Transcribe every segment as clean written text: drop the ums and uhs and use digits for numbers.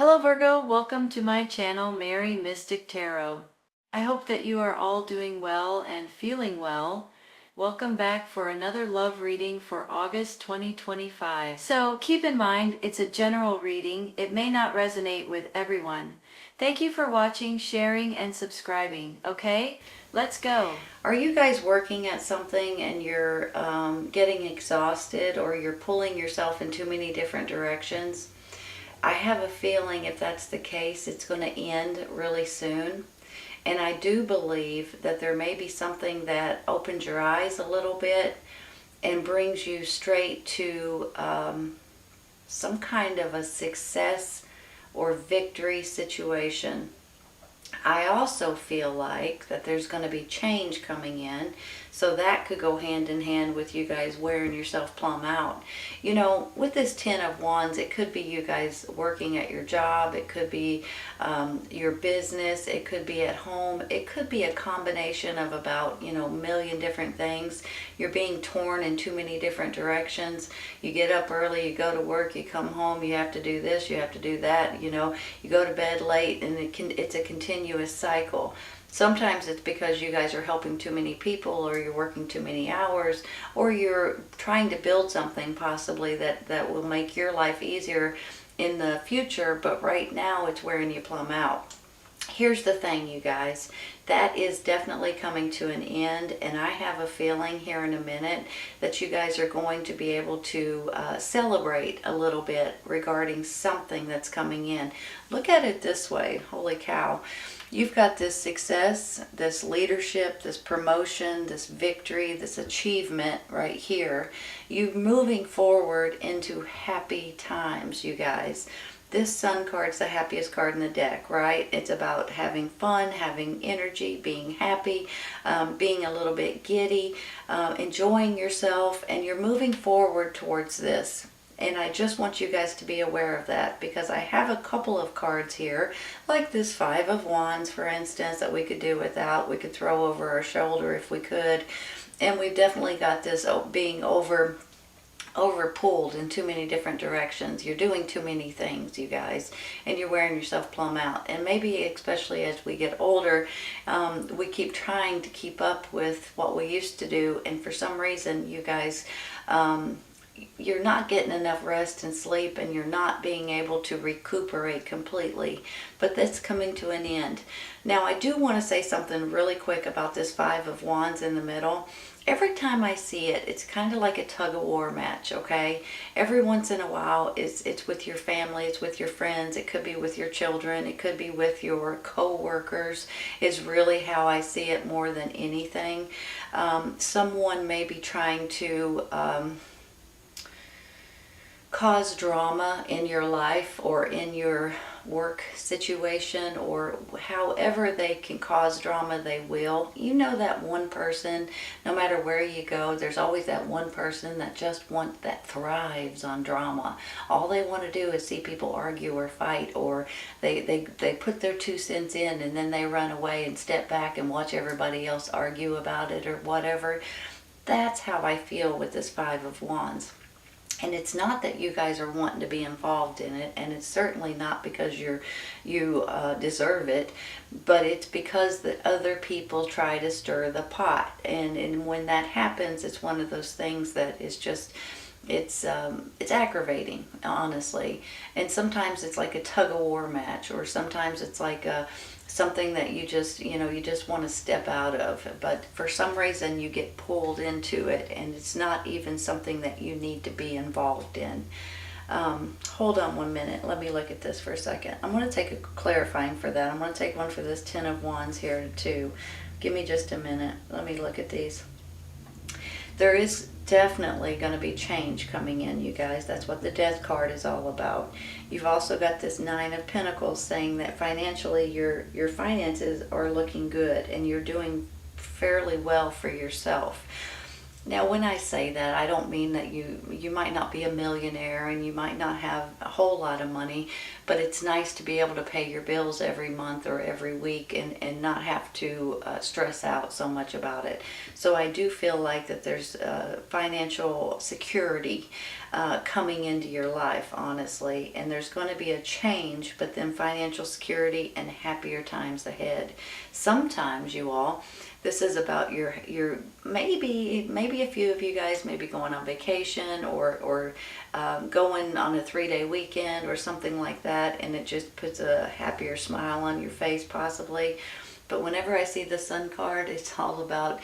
Hello Virgo, welcome to my channel, Mary Mystic Tarot. I hope that you are all doing well and feeling well. Welcome back for another love reading for August 2025. So keep in mind, it's a general reading. It may not resonate with everyone. Thank you for watching, sharing, and subscribing, okay? Let's go. Are you guys working at something and you're getting exhausted, or you're pulling yourself in too many different directions? I have a feeling if that's the case, it's going to end really soon. And I do believe that there may be something that opens your eyes a little bit and brings you straight to some kind of a success or victory situation. I also feel like that there's going to be change coming in, so that could go hand in hand with you guys wearing yourself plumb out. You know, with this Ten of Wands, it could be you guys working at your job, it could be your business, it could be at home, it could be a combination of about, a million different things. You're being torn in too many different directions. You get up early, you go to work, you come home, you have to do this, you have to do that, you go to bed late, and it's a continuous cycle. Sometimes it's because you guys are helping too many people, or you're working too many hours, or you're trying to build something possibly that will make your life easier in the future, but right now it's wearing you plumb out. Here's the thing, you guys, that is definitely coming to an end, and I have a feeling here in a minute that you guys are going to be able to celebrate a little bit regarding something that's coming in. Look at it this way, holy cow. You've got this success, this leadership, this promotion, this victory, this achievement right here. You're moving forward into happy times, you guys. This Sun card's the happiest card in the deck, right? It's about having fun, having energy, being happy, being a little bit giddy, enjoying yourself, and you're moving forward towards this. And I just want you guys to be aware of that, because I have a couple of cards here, like this Five of Wands, for instance, that we could do without. We could throw over our shoulder if we could. And we've definitely got this being overpulled in too many different directions. You're doing too many things, you guys, and you're wearing yourself plumb out. And maybe especially as we get older, we keep trying to keep up with what we used to do, and for some reason, you guys, you're not getting enough rest and sleep, and you're not being able to recuperate completely. But that's coming to an end. Now, I do want to say something really quick about this Five of Wands in the middle. Every time I see it, it's kind of like a tug-of-war match, okay? Every once in a while, it's with your family, it's with your friends, it could be with your children, it could be with your co-workers, is really how I see it more than anything. Someone may be trying to cause drama in your life or in your work situation, or however they can cause drama, they will. You know that one person, no matter where you go, there's always that one person that that thrives on drama. All they want to do is see people argue or fight, or they put their 2 cents in, and then they run away and step back and watch everybody else argue about it or whatever. That's how I feel with this Five of Wands. And it's not that you guys are wanting to be involved in it, and it's certainly not because you deserve it, but it's because the other people try to stir the pot. And when that happens, it's one of those things that is just, it's aggravating, honestly. And sometimes it's like a tug-of-war match, or sometimes it's like something that you just want to step out of, but for some reason you get pulled into it, and it's not even something that you need to be involved in. Hold on 1 minute, let me look at this for a second. I'm going to take a clarifying for that. I'm going to take one for this Ten of Wands here too. Give me just a minute, let me look at these. There is definitely going to be change coming in, you guys. That's what the Death card is all about. You've also got this Nine of Pentacles saying that financially your finances are looking good, and you're doing fairly well for yourself. Now, when I say that, I don't mean that you might not be a millionaire and you might not have a whole lot of money, but it's nice to be able to pay your bills every month or every week and not have to stress out so much about it. So I do feel like that there's financial security coming into your life, honestly, and there's going to be a change, but then financial security and happier times ahead. Sometimes, you all, this is about your maybe a few of you guys may be going on vacation or going on a 3-day weekend or something like that, and it just puts a happier smile on your face possibly. But whenever I see the Sun card, it's all about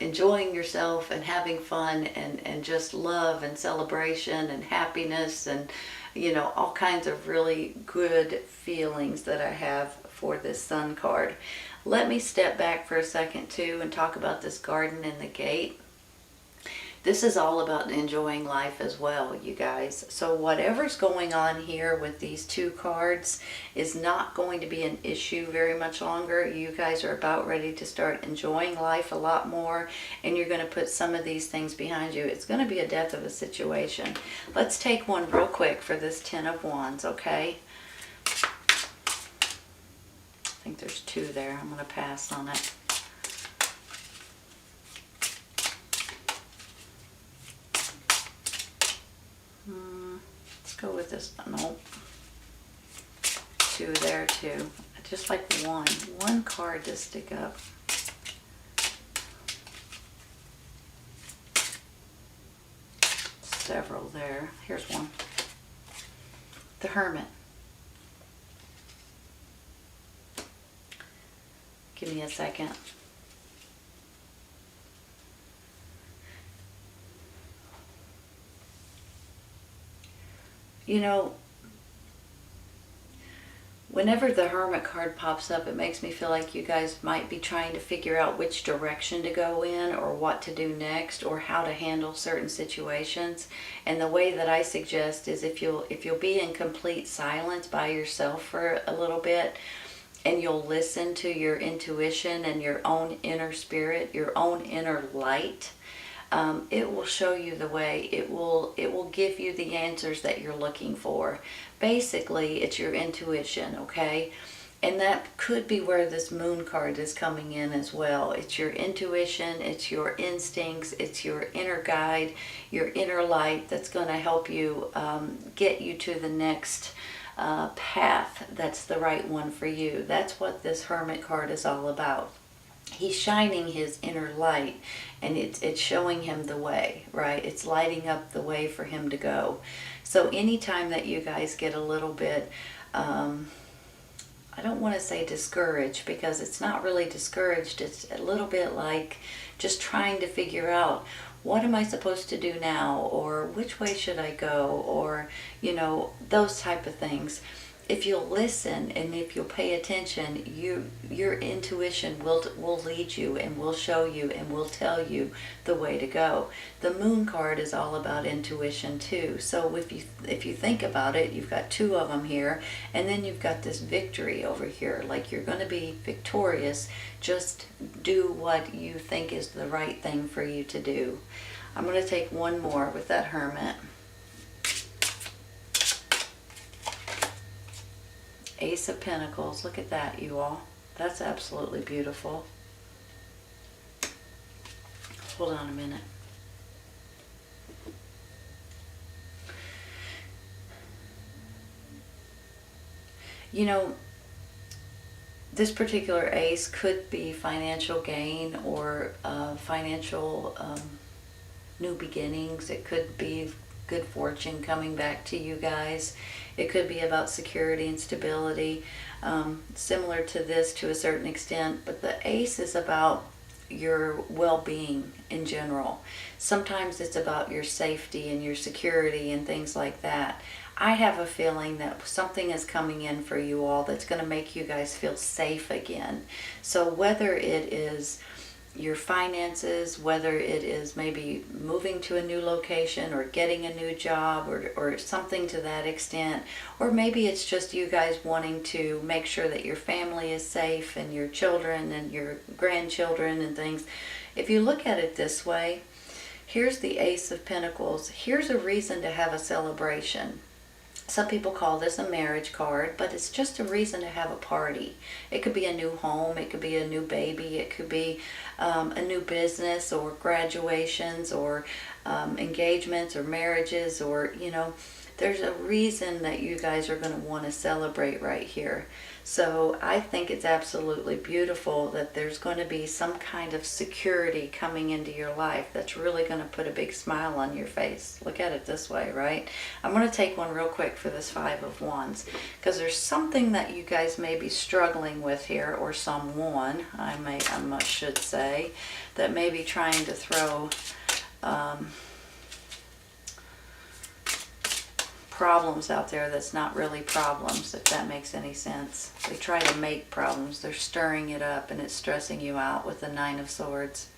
enjoying yourself and having fun and just love and celebration and happiness and, you know, all kinds of really good feelings that I have for this Sun card. Let me step back for a second too and talk about this garden and the gate. This is all about enjoying life as well, you guys. So whatever's going on here with these two cards is not going to be an issue very much longer. You guys are about ready to start enjoying life a lot more, and you're going to put some of these things behind you. It's going to be a death of a situation. Let's take one real quick for this Ten of Wands, okay? I think there's two there. I'm going to pass on it. Let's go with this. Nope. Two there too. I just like one card to stick up. Several there. Here's one. The Hermit. Give me a second. You know, whenever the Hermit card pops up, it makes me feel like you guys might be trying to figure out which direction to go in or what to do next or how to handle certain situations. And the way that I suggest is if you'll be in complete silence by yourself for a little bit, and you'll listen to your intuition and your own inner spirit, your own inner light, it will show you the way. It will give you the answers that you're looking for. Basically, it's your intuition, okay? And that could be where this Moon card is coming in as well. It's your intuition, it's your instincts, it's your inner guide, your inner light that's going to help you get you to the next path that's the right one for you. That's what this Hermit card is all about. He's shining his inner light, and it's showing him the way, right? It's lighting up the way for him to go. So anytime that you guys get a little bit, I don't want to say discouraged, because it's not really discouraged. It's a little bit like just trying to figure out, what am I supposed to do now? Or which way should I go? Or, you know, those type of things. If you'll listen and if you'll pay attention, your intuition will lead you and will show you and will tell you the way to go. The Moon card is all about intuition too. So if you think about it, you've got two of them here, and then you've got this victory over here. Like, you're going to be victorious. Just do what you think is the right thing for you to do. I'm going to take one more with that Hermit. Ace of Pentacles. Look at that, you all. That's absolutely beautiful. Hold on a minute. You know, this particular ace could be financial gain or financial new beginnings. It could be good fortune coming back to you guys. It could be about security and stability, similar to this to a certain extent, but the ace is about your well-being in general. Sometimes it's about your safety and your security and things like that. I have a feeling that something is coming in for you all that's going to make you guys feel safe again. So whether it is your finances, whether it is maybe moving to a new location or getting a new job or something to that extent, or maybe it's just you guys wanting to make sure that your family is safe and your children and your grandchildren and things. If you look at it this way, Here's the Ace of Pentacles. Here's a reason to have a celebration. Some people call this a marriage card, but it's just a reason to have a party. It could be a new home, it could be a new baby, it could be a new business, or graduations, or engagements, or marriages, or, you know, there's a reason that you guys are going to want to celebrate right here. So I think it's absolutely beautiful that there's going to be some kind of security coming into your life that's really going to put a big smile on your face. Look at it this way, right? I'm going to take one real quick for this Five of Wands, because there's something that you guys may be struggling with here, or someone, I should say, that may be trying to throw problems out there that's not really problems, if that makes any sense. They try to make problems. They're stirring it up, and it's stressing you out with the Nine of Swords.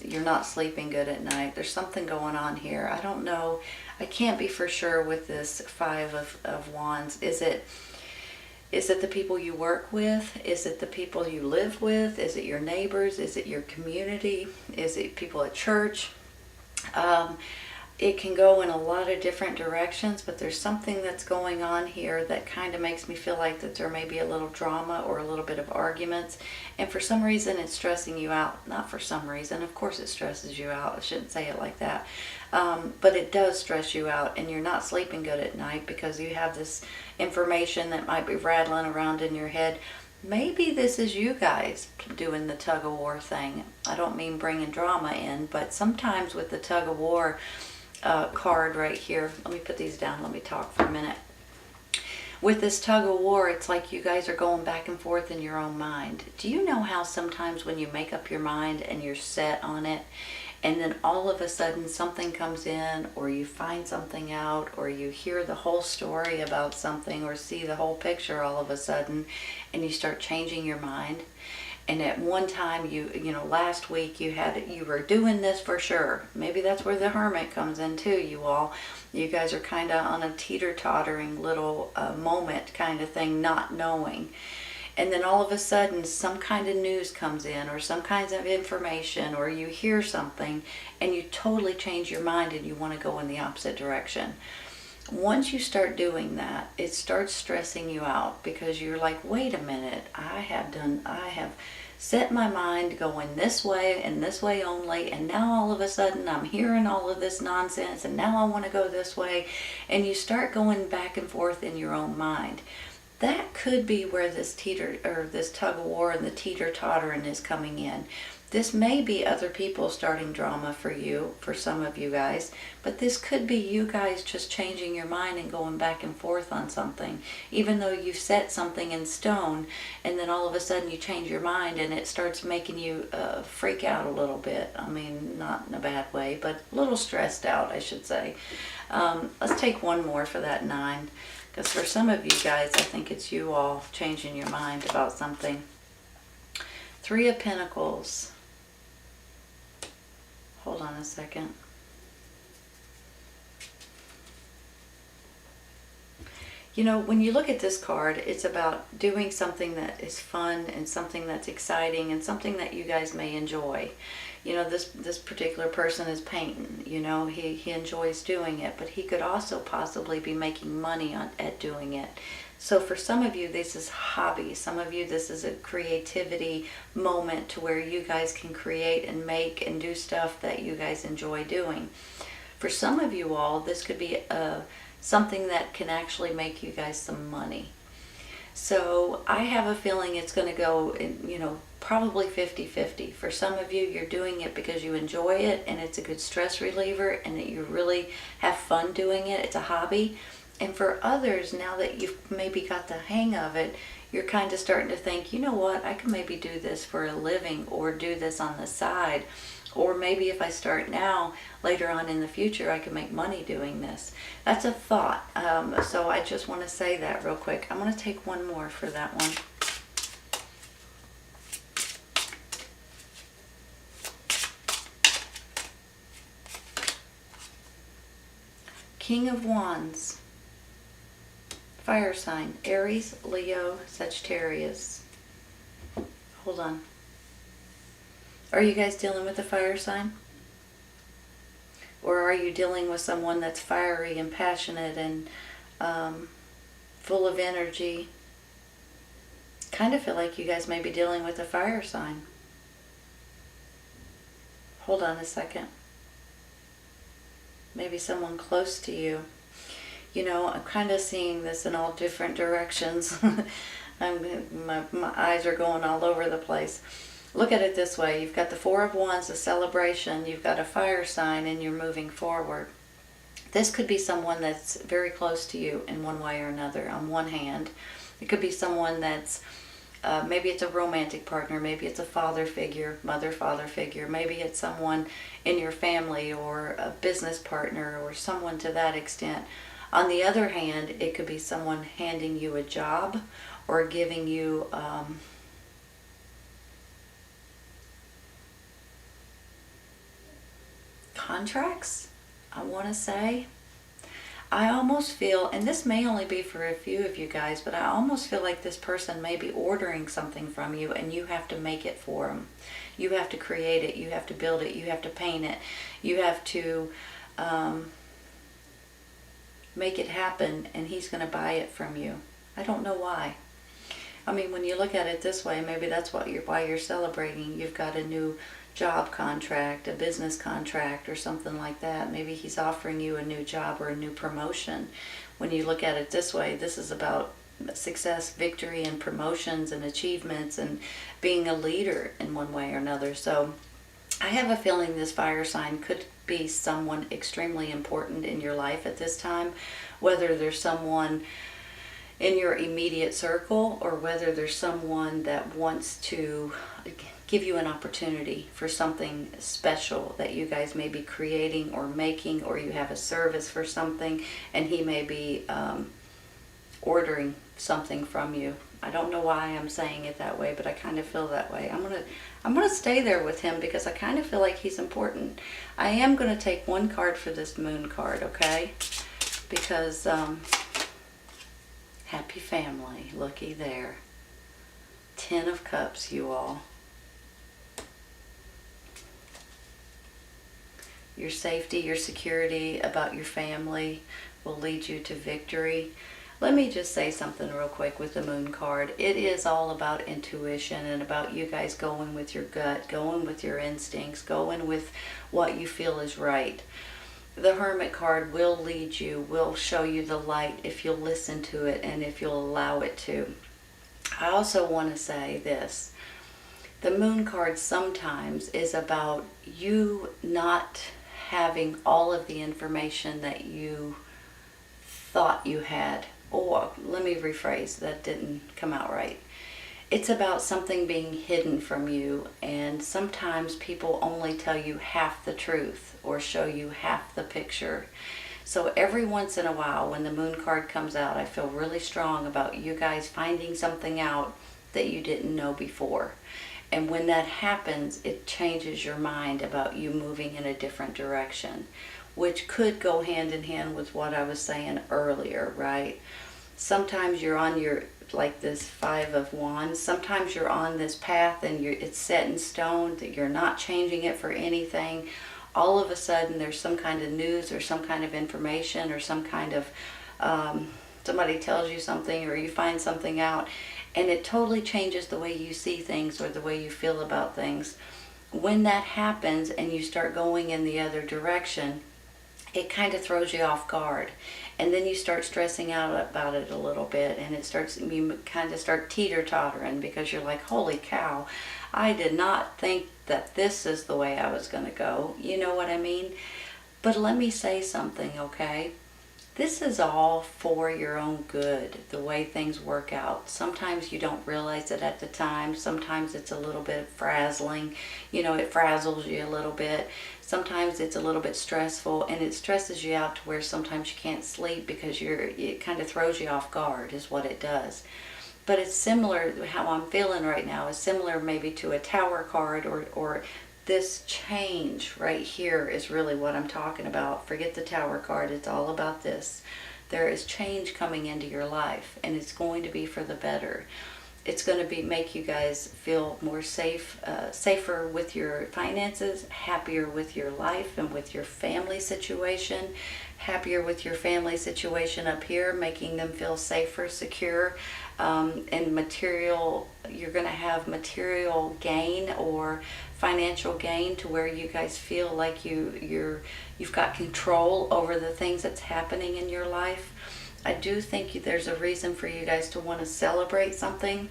You're not sleeping good at night. There's something going on here. I don't know. I can't be for sure with this Five of Wands. Is it the people you work with? Is it the people you live with? Is it your neighbors? Is it your community? Is it people at church? It can go in a lot of different directions, but there's something that's going on here that kind of makes me feel like that there may be a little drama or a little bit of arguments, and for some reason it's stressing you out. Not for some reason, of course it stresses you out. I shouldn't say it like that. But it does stress you out, and you're not sleeping good at night because you have this information that might be rattling around in your head. Maybe this is you guys doing the tug of war thing. I don't mean bringing drama in, but sometimes with the tug of war card right here, let me put these down, let me talk for a minute. With this tug of war, it's like you guys are going back and forth in your own mind. Do you know how sometimes when you make up your mind and you're set on it, and then all of a sudden something comes in, or you find something out, or you hear the whole story about something, or see the whole picture all of a sudden, and you start changing your mind? And at one time, you know, last week you were doing this for sure. Maybe that's where the Hermit comes in too, you all. You guys are kind of on a teeter-tottering little moment kind of thing, not knowing. And then all of a sudden, some kind of news comes in, or some kinds of information, or you hear something, and you totally change your mind and you want to go in the opposite direction. Once you start doing that, it starts stressing you out, because you're like, wait a minute, I have set my mind going this way and this way only, and now all of a sudden I'm hearing all of this nonsense, and now I want to go this way, and you start going back and forth in your own mind. That could be where this tug of war and the teeter-tottering is coming in. This may be other people starting drama for you, for some of you guys, but this could be you guys just changing your mind and going back and forth on something, even though you've set something in stone, and then all of a sudden you change your mind and it starts making you freak out a little bit. I mean, not in a bad way, but a little stressed out, I should say. Let's take one more for that 9, because for some of you guys, I think it's you all changing your mind about something. 3 of Pentacles. Hold on a second. You know, when you look at this card, it's about doing something that is fun and something that's exciting and something that you guys may enjoy. You know, this particular person is painting. You know, he enjoys doing it, but he could also possibly be making money at doing it. So for some of you, this is hobby. Some of you, this is a creativity moment to where you guys can create and make and do stuff that you guys enjoy doing. For some of you all, this could be something that can actually make you guys some money. So I have a feeling it's going to go, you know, probably 50-50. For some of you, you're doing it because you enjoy it and it's a good stress reliever and that you really have fun doing it. It's a hobby. And for others, now that you've maybe got the hang of it, you're kind of starting to think, you know what, I can maybe do this for a living, or do this on the side. Or maybe if I start now, later on in the future, I can make money doing this. That's a thought. So I just want to say that real quick. I'm going to take one more for that one. King of Wands. Fire sign, Aries, Leo, Sagittarius. Hold on. Are you guys dealing with a fire sign? Or are you dealing with someone that's fiery and passionate and full of energy? Kind of feel like you guys may be dealing with a fire sign. Hold on a second. Maybe someone close to you. You know, I'm kind of seeing this in all different directions. My eyes are going all over the place. Look at it this way. You've got the Four of Wands, a celebration. You've got a fire sign, and you're moving forward. This could be someone that's very close to you in one way or another. On one hand, it could be someone that's maybe it's a romantic partner, maybe it's a father figure, mother-father figure, maybe it's someone in your family or a business partner or someone to that extent. On the other hand, it could be someone handing you a job or giving you contracts, I want to say. I almost feel, and this may only be for a few of you guys, but I almost feel like this person may be ordering something from you and you have to make it for them. You have to create it, you have to build it, you have to paint it, you have to make it happen, and he's going to buy it from you. I don't know why. I mean, when you look at it this way, maybe that's why you're celebrating. You've got a new job contract, a business contract, or something like that. Maybe he's offering you a new job or a new promotion. When you look at it this way, this is about success, victory, and promotions and achievements and being a leader in one way or another. So I have a feeling this fire sign could be someone extremely important in your life at this time, whether there's someone in your immediate circle or whether there's someone that wants to give you an opportunity for something special that you guys may be creating or making, or you have a service for something and he may be ordering something from you. I don't know why I'm saying it that way, but I kind of feel that way. I'm gonna stay there with him because I kind of feel like he's important. I am gonna take one card for this moon card, okay? Because happy family, looky there. 10 of Cups, you all. Your safety, your security about your family will lead you to victory. Let me just say something real quick with the moon card. It is all about intuition and about you guys going with your gut, going with your instincts, going with what you feel is right. The Hermit card will lead you, will show you the light if you'll listen to it and if you'll allow it to. I also want to say this. The moon card sometimes is about you not having all of the information that you thought you had. Or let me rephrase, that didn't come out right. It's about something being hidden from you, and sometimes people only tell you half the truth or show you half the picture. So every once in a while when the moon card comes out, I feel really strong about you guys finding something out that you didn't know before. And when that happens, it changes your mind about you moving in a different direction, which could go hand in hand with what I was saying earlier, right? Sometimes you're on your, like this Five of Wands, sometimes you're on this path and it's set in stone, that you're not changing it for anything. All of a sudden there's some kind of news or some kind of information or some kind of, somebody tells you something or you find something out, and it totally changes the way you see things or the way you feel about things. When that happens and you start going in the other direction, it kind of throws you off guard. And then you start stressing out about it a little bit, and you kind of start teeter-tottering because you're like, holy cow, I did not think that this is the way I was going to go. You know what I mean? But let me say something, okay? This is all for your own good, the way things work out. Sometimes you don't realize it at the time. Sometimes it's a little bit frazzling. You know, it frazzles you a little bit. Sometimes it's a little bit stressful, and it stresses you out to where sometimes you can't sleep because it kind of throws you off guard is what it does. But it's similar, how I'm feeling right now is similar maybe to a Tower card or this change right here is really what I'm talking about. Forget the Tower card. It's all about this. There is change coming into your life, and it's going to be for the better. It's going to make you guys feel more safer with your finances, happier with your life and with your family situation, happier with your family situation up here, making them feel safer, secure, and material. You're going to have material gain or financial gain to where you guys feel like you've got control over the things that's happening in your life. I do think there's a reason for you guys to want to celebrate something,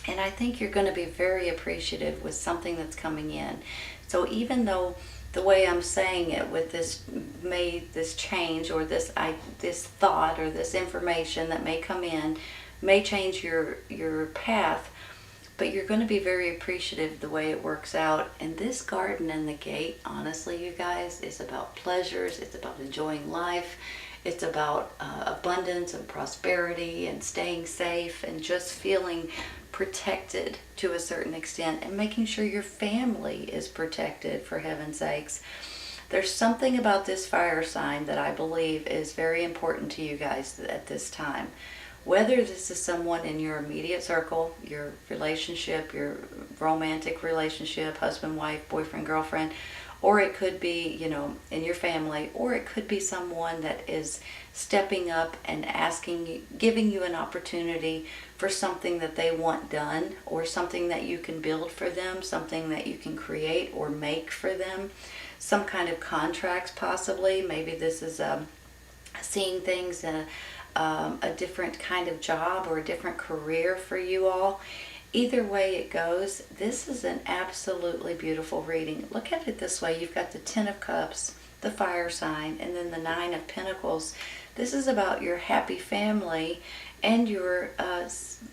and I think you're going to be very appreciative with something that's coming in. So even though the way I'm saying it with this change, or this thought or this information that may come in may change your path, but you're going to be very appreciative the way it works out. And this garden and the gate, honestly, you guys, is about pleasures. It's about enjoying life. It's about abundance and prosperity and staying safe and just feeling protected to a certain extent, and making sure your family is protected, for heaven's sakes. There's something about this fire sign that I believe is very important to you guys at this time. Whether this is someone in your immediate circle, your relationship, your romantic relationship, husband, wife, boyfriend, girlfriend, or it could be, in your family, or it could be someone that is stepping up and giving you an opportunity for something that they want done, or something that you can build for them, something that you can create or make for them, some kind of contracts possibly. Maybe this is seeing things in a different kind of job or a different career for you all. Either way it goes, this is an absolutely beautiful reading. Look at it this way. You've got the Ten of Cups, the fire sign, and then the Nine of Pentacles. This is about your happy family and your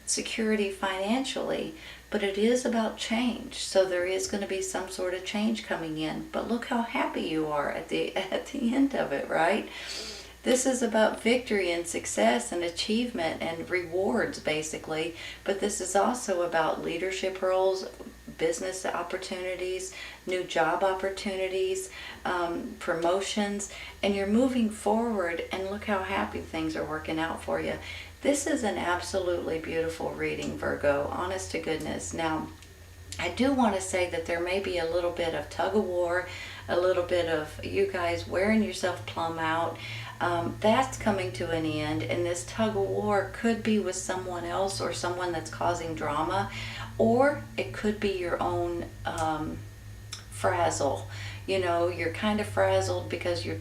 security financially, but it is about change. So there is going to be some sort of change coming in. But look how happy you are at the end of it, right? This is about victory and success and achievement and rewards, basically. But this is also about leadership roles, business opportunities, new job opportunities, promotions, and you're moving forward, and look how happy things are working out for you. This is an absolutely beautiful reading, Virgo, honest to goodness. Now, I do want to say that there may be a little bit of tug of war, a little bit of you guys wearing yourself plumb out. That's coming to an end, and this tug of war could be with someone else or someone that's causing drama, or it could be your own frazzle. You're kind of frazzled because you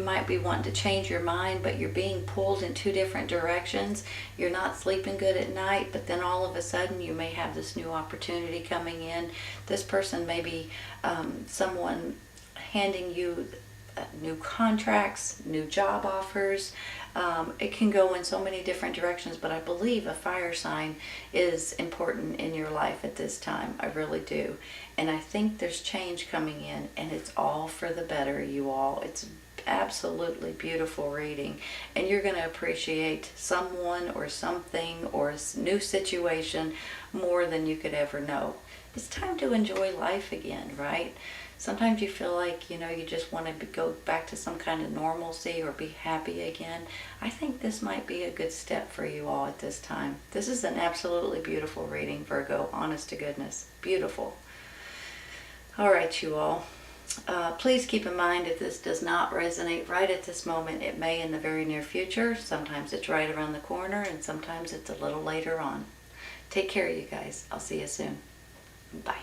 might be wanting to change your mind, but you're being pulled in two different directions. You're not sleeping good at night, but then all of a sudden you may have this new opportunity coming in. This person may be someone handing you new contracts, new job offers. It can go in so many different directions, but I believe a fire sign is important in your life at this time. I really do. And I think there's change coming in, and it's all for the better, you all. It's absolutely beautiful reading, and you're going to appreciate someone or something or a new situation more than you could ever know. It's time to enjoy life again, right? Sometimes you feel like, you just want to go back to some kind of normalcy or be happy again. I think this might be a good step for you all at this time. This is an absolutely beautiful reading, Virgo, honest to goodness. Beautiful. All right, you all. Please keep in mind, if this does not resonate right at this moment, it may in the very near future. Sometimes it's right around the corner, and sometimes it's a little later on. Take care, you guys. I'll see you soon. Bye.